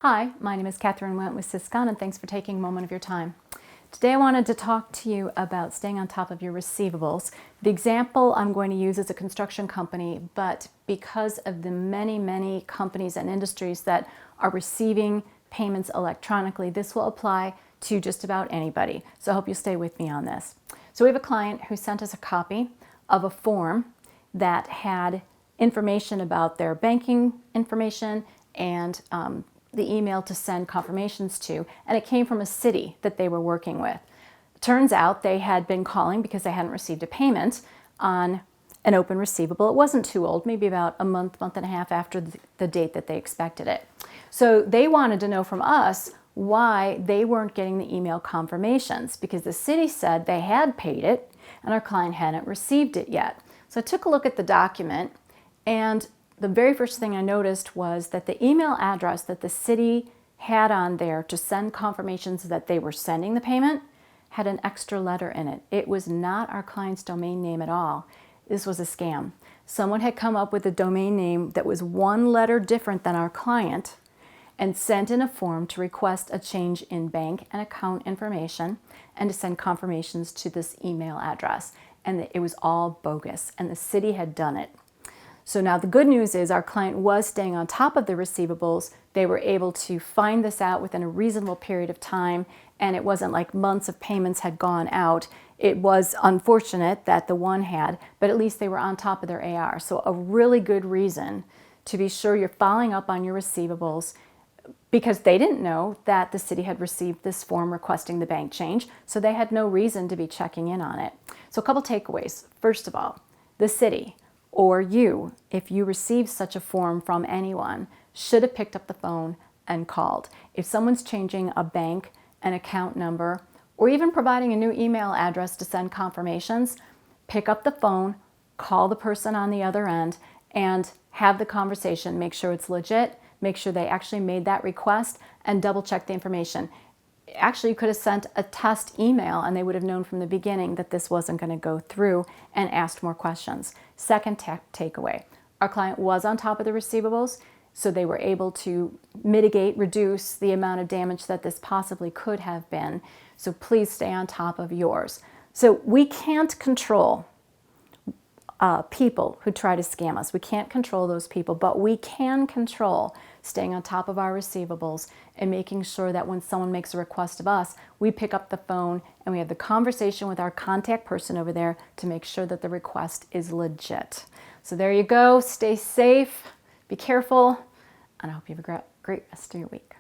Hi, my name is Catherine Went with Syscon, and thanks for taking a moment of your time. Today I wanted to talk to you about staying on top of your receivables. The example I'm going to use is a construction company, but because of the many companies and industries that are receiving payments electronically, this will apply to just about anybody. So I hope you'll stay with me on this. So we have a client who sent us a copy of a form that had information about their banking information and the email to send confirmations to, and it came from a city that they were working with. Turns out they had been calling because they hadn't received a payment on an open receivable. It wasn't too old, maybe about a month and a half after the date that they expected it. So they wanted to know from us why they weren't getting the email confirmations, because the city said they had paid it and our client hadn't received it yet. So I took a look at the document, and the very first thing I noticed was that the email address that the city had on there to send confirmations that they were sending the payment had an extra letter in it. It was not our client's domain name at all. This was a scam. Someone had come up with a domain name that was one letter different than our client and sent in a form to request a change in bank and account information and to send confirmations to this email address. And it was all bogus, and the city had done it. So now the good news is our client was staying on top of the receivables. They were able to find this out within a reasonable period of time, and it wasn't like months of payments had gone out. It was unfortunate that the one had, but at least they were on top of their AR. So a really good reason to be sure you're following up on your receivables, because they didn't know that the city had received this form requesting the bank change, so they had no reason to be checking in on it. So a couple takeaways. First of all, the city, or you, if you receive such a form from anyone, should have picked up the phone and called. If someone's changing a bank, an account number, or even providing a new email address to send confirmations, pick up the phone, call the person on the other end, and have the conversation. Make sure it's legit, make sure they actually made that request, and double check the information. Actually, you could have sent a test email and they would have known from the beginning that this wasn't going to go through and asked more questions. Second takeaway, our client was on top of the receivables, so they were able to mitigate, reduce the amount of damage that this possibly could have been. So please stay on top of yours. So we can't control people who try to scam us. We can't control those people, but we can control staying on top of our receivables and making sure that when someone makes a request of us, we pick up the phone and we have the conversation with our contact person over there to make sure that the request is legit. So there you go. Stay safe, be careful, and I hope you have a great rest of your week.